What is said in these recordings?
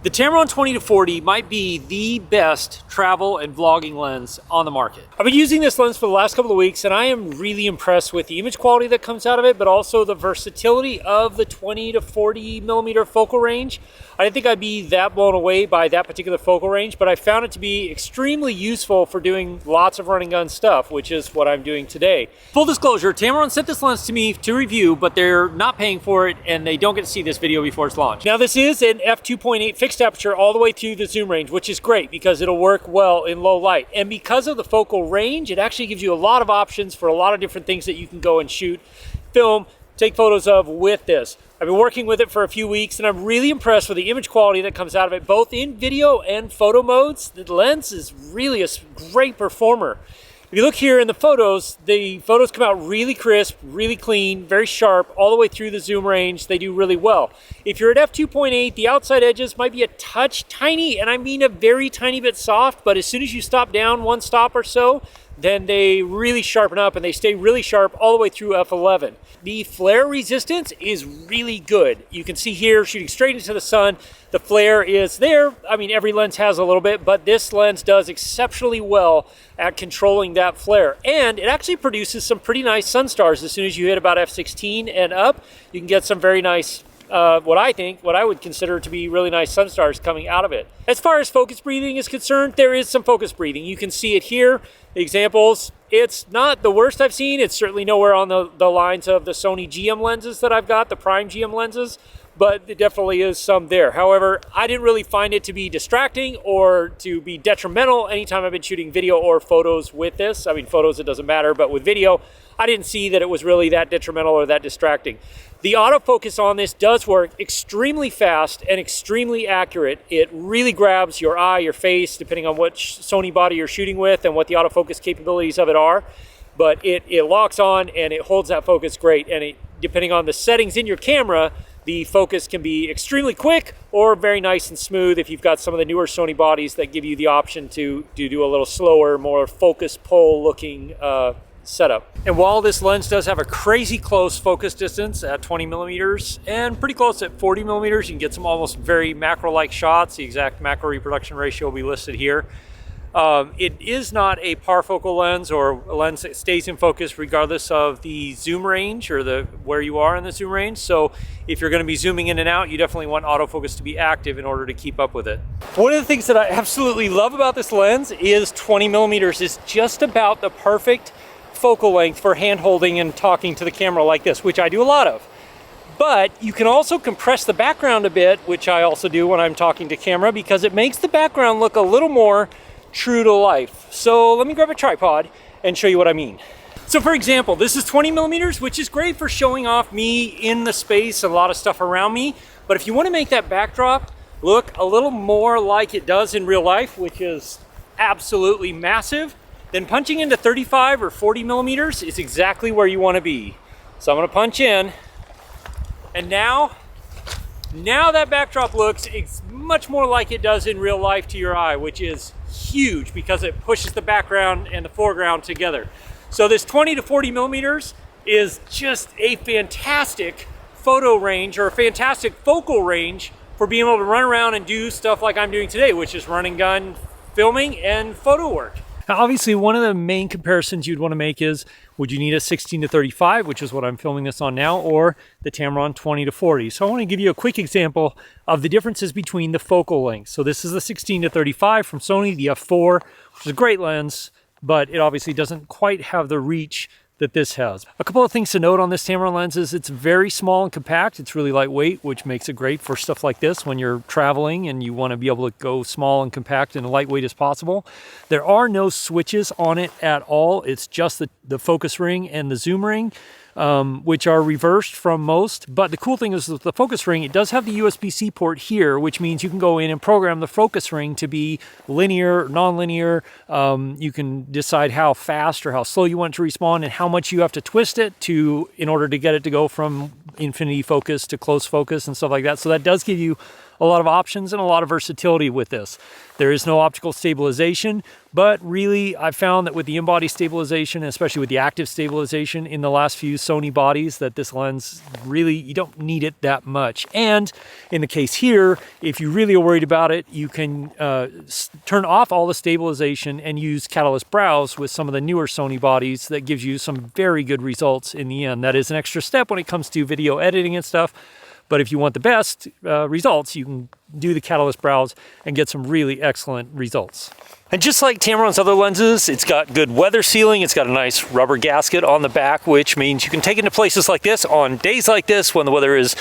The Tamron 20-40 might be the best travel and vlogging lens on the market. I've been using this lens for the last couple of weeks and I am really impressed with the image quality that comes out of it, but also the versatility of the 20 to 40 millimeter focal range. I didn't think I'd be that blown away by that particular focal range, but I found it to be extremely useful for doing lots of run and gun stuff, which is what I'm doing today. Full disclosure, Tamron sent this lens to me to review, but they're not paying for it and they don't get to see this video before it's launched. Now this is an f2.8 fixed aperture all the way through the zoom range, which is great because it'll work well in low light. And because of the focal range, it actually gives you a lot of options for a lot of different things that you can go and shoot, film, take photos of with this. I've been working with it for a few weeks and I'm really impressed with the image quality that comes out of it, both in video and photo modes. The lens is really a great performer. If you look here in the photos come out really crisp, really clean, very sharp, all the way through the zoom range. They do really well. If you're at f2.8, the outside edges might be a touch tiny, and I mean a very tiny bit soft, but as soon as you stop down one stop or so, then they really sharpen up and they stay really sharp all the way through f11. The flare resistance is really good. You can see here, shooting straight into the sun, the flare is there. I mean, every lens has a little bit, but this lens does exceptionally well at controlling that flare. And it actually produces some pretty nice sun stars. As soon as you hit about f16 and up, you can get some very nice what I would consider to be really nice sun stars coming out of it. As far as focus breathing is concerned, there is some focus breathing. You can see it here, the examples. It's not the worst I've seen. It's certainly nowhere on the lines of the Sony GM lenses that I've got, the Prime GM lenses, but there definitely is some there. However, I didn't really find it to be distracting or to be detrimental anytime I've been shooting video or photos with this. I mean, photos, it doesn't matter, but with video, I didn't see that it was really that detrimental or that distracting. The autofocus on this does work extremely fast and extremely accurate. It really grabs your eye, your face, depending on which Sony body you're shooting with and what the autofocus capabilities of it are. But it locks on and it holds that focus great. And depending on the settings in your camera, the focus can be extremely quick or very nice and smooth if you've got some of the newer Sony bodies that give you the option to do a little slower, more focus pull looking setup. And while this lens does have a crazy close focus distance at 20 millimeters and pretty close at 40 millimeters, you can get some almost very macro-like shots. The exact macro reproduction ratio will be listed here. It is not a parfocal lens or a lens that stays in focus regardless of the zoom range or where you are in the zoom range. So if you're going to be zooming in and out, you definitely want autofocus to be active in order to keep up with it. One of the things that I absolutely love about this lens is 20 millimeters is just about the perfect focal length for hand holding and talking to the camera like this, which I do a lot of. But you can also compress the background a bit, which I also do when I'm talking to camera, because it makes the background look a little more true to life. So let me grab a tripod and show you what I mean. So for example, this is 20 millimeters, which is great for showing off me in the space, a lot of stuff around me. But if you want to make that backdrop look a little more like it does in real life, which is absolutely massive, then punching into 35 or 40 millimeters is exactly where you want to be. So I'm going to punch in, and now that backdrop looks much more like it does in real life to your eye, which is huge because it pushes the background and the foreground together. So this 20 to 40 millimeters is just a fantastic photo range or a fantastic focal range for being able to run around and do stuff like I'm doing today, which is run and gun filming and photo work. Now, obviously, one of the main comparisons you'd want to make is, would you need a 16 to 35, which is what I'm filming this on now, or the Tamron 20 to 40? So I want to give you a quick example of the differences between the focal lengths. So this is the 16 to 35 from Sony, the f4, which is a great lens, but it obviously doesn't quite have the reach that this has. A couple of things to note on this Tamron lens is it's very small and compact. It's really lightweight, which makes it great for stuff like this when you're traveling and you want to be able to go small and compact and lightweight as possible. There are no switches on it at all. It's just the focus ring and the zoom ring, which are reversed from most. But the cool thing is with the focus ring, it does have the USB-C port here, which means you can go in and program the focus ring to be linear, non-linear. You can decide how fast or how slow you want it to respond and how much you have to twist it in order to get it to go from infinity focus to close focus and stuff like that. So that does give you a lot of options and a lot of versatility with this. There is no optical stabilization, but really I found that with the in-body stabilization, especially with the active stabilization in the last few Sony bodies, that this lens really, you don't need it that much. And in the case here, if you really are worried about it, you can turn off all the stabilization and use catalyst browse with some of the newer Sony bodies. That gives you some very good results in the end. That is an extra step when it comes to video editing and stuff. But if you want the best results, you can do the catalyst browse and get some really excellent results. And just like Tamron's other lenses, it's got good weather sealing. It's got a nice rubber gasket on the back, which means you can take it to places like this on days like this when the weather is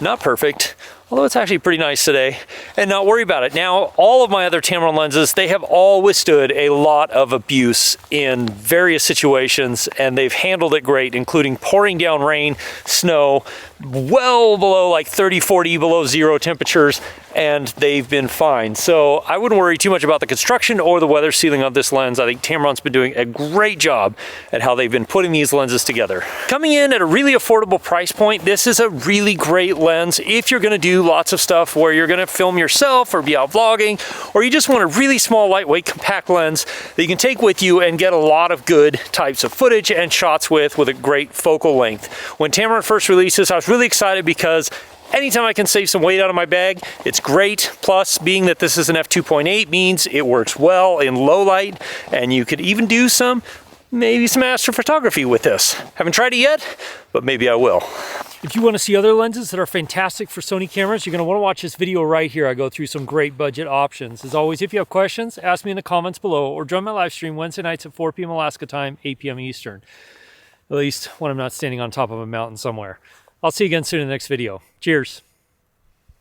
not perfect, although it's actually pretty nice today, and not worry about it. Now, all of my other Tamron lenses, they have all withstood a lot of abuse in various situations, and they've handled it great, including pouring down rain, snow, well below like 30, 40 below zero temperatures, and they've been fine. So I wouldn't worry too much about the construction or the weather sealing of this lens. I think Tamron's been doing a great job at how they've been putting these lenses together. Coming in at a really affordable price point, this is a really great lens if you're gonna do lots of stuff where you're gonna film yourself or be out vlogging, or you just want a really small, lightweight, compact lens that you can take with you and get a lot of good types of footage and shots with a great focal length. When Tamron first released this, I was really excited because anytime I can save some weight out of my bag, it's great. Plus, being that this is an f2.8 means it works well in low light, and you could even do maybe some astrophotography with this. Haven't tried it yet, but maybe I will. If you want to see other lenses that are fantastic for Sony cameras, you're going to want to watch this video right here. I go through some great budget options. As always, if you have questions, ask me in the comments below, or join my live stream Wednesday nights at 4 p.m. Alaska time, 8 p.m. Eastern. At least when I'm not standing on top of a mountain somewhere. I'll see you again soon in the next video. Cheers.